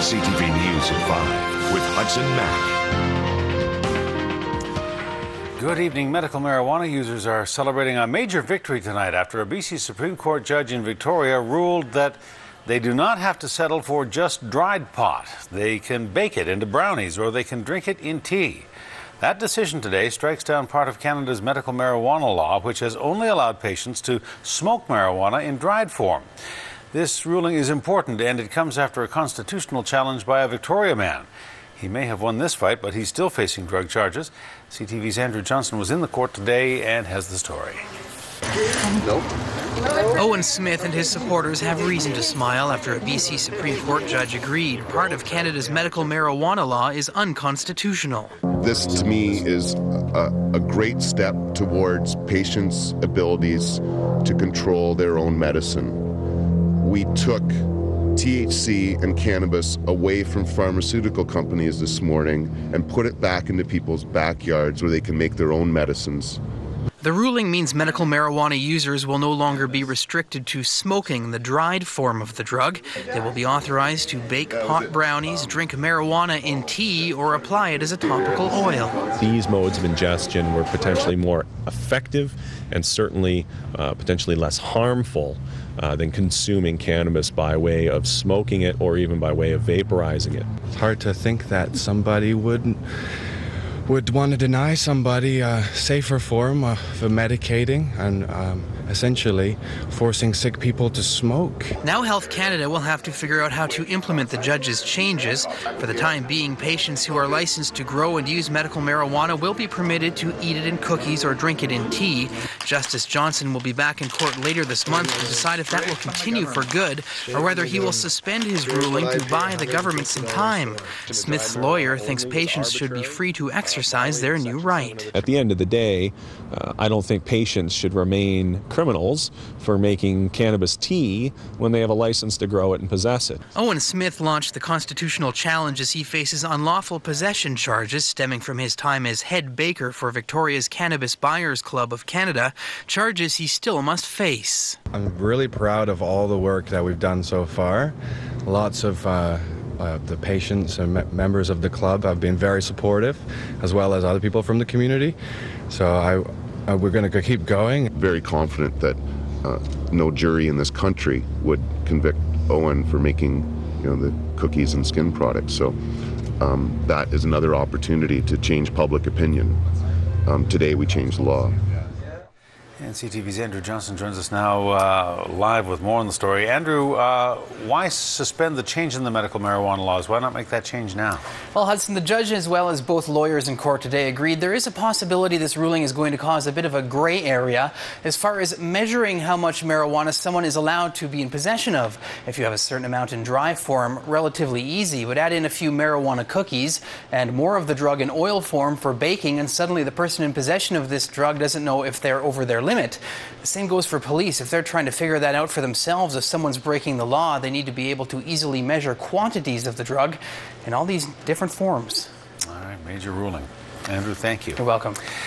CTV News at 5 with Hudson MACK. Good evening. Medical marijuana users are celebrating a major victory tonight after a BC Supreme Court judge in Victoria ruled that they do not have to settle for just dried pot. They can bake it into brownies or they can drink it in tea. That decision today strikes down part of Canada's medical marijuana law, which has only allowed patients to smoke marijuana in dried form. This ruling is important, and it comes after a constitutional challenge by a Victoria man. He may have won this fight, but he's still facing drug charges. CTV's Andrew Johnson was in the court today and has the story. Owen Smith and his supporters have reason to smile after a BC Supreme Court judge agreed part of Canada's medical marijuana law is unconstitutional. This, to me, is a great step towards patients' abilities to control their own medicine. We took THC and cannabis away from pharmaceutical companies this morning and put it back into people's backyards where they can make their own medicines. The ruling means medical marijuana users will no longer be restricted to smoking the dried form of the drug. They will be authorized to bake pot brownies, drink marijuana in tea, or apply it as a topical oil. These modes of ingestion were potentially more effective and certainly potentially less harmful than consuming cannabis by way of smoking it or even by way of vaporizing it. It's hard to think that somebody would want to deny somebody a safer form of medicating and essentially forcing sick people to smoke. Now Health Canada will have to figure out how to implement the judge's changes. For the time being, patients who are licensed to grow and use medical marijuana will be permitted to eat it in cookies or drink it in tea. Justice Johnson will be back in court later this month to decide if that will continue for good or whether he will suspend his ruling to buy the government some time. Smith's lawyer thinks patients should be free to exercise their new right. At the end of the day, I don't think patients should remain criminals for making cannabis tea when they have a license to grow it and possess it. Owen Smith launched the constitutional challenge as he faces unlawful possession charges stemming from his time as head baker for Victoria's Cannabis Buyers Club of Canada, charges he still must face. I'm really proud of all the work that we've done so far. Lots of the patients and members of the club have been very supportive, as well as other people from the community. So we're going to keep going. Very confident that no jury in this country would convict Owen for making, the cookies and skin products. So that is another opportunity to change public opinion. Today we changed the law. And CTV's Andrew Johnson joins us now live with more on the story. Andrew, why suspend the change in the medical marijuana laws? Why not make that change now? Well, Hudson, the judge as well as both lawyers in court today agreed there is a possibility this ruling is going to cause a bit of a gray area as far as measuring how much marijuana someone is allowed to be in possession of. If you have a certain amount in dry form, relatively easy, but add in a few marijuana cookies and more of the drug in oil form for baking, and suddenly the person in possession of this drug doesn't know if they're over their limit. The same goes for police. If they're trying to figure that out for themselves, if someone's breaking the law, they need to be able to easily measure quantities of the drug in all these different forms. All right, major ruling. Andrew, thank you. You're welcome.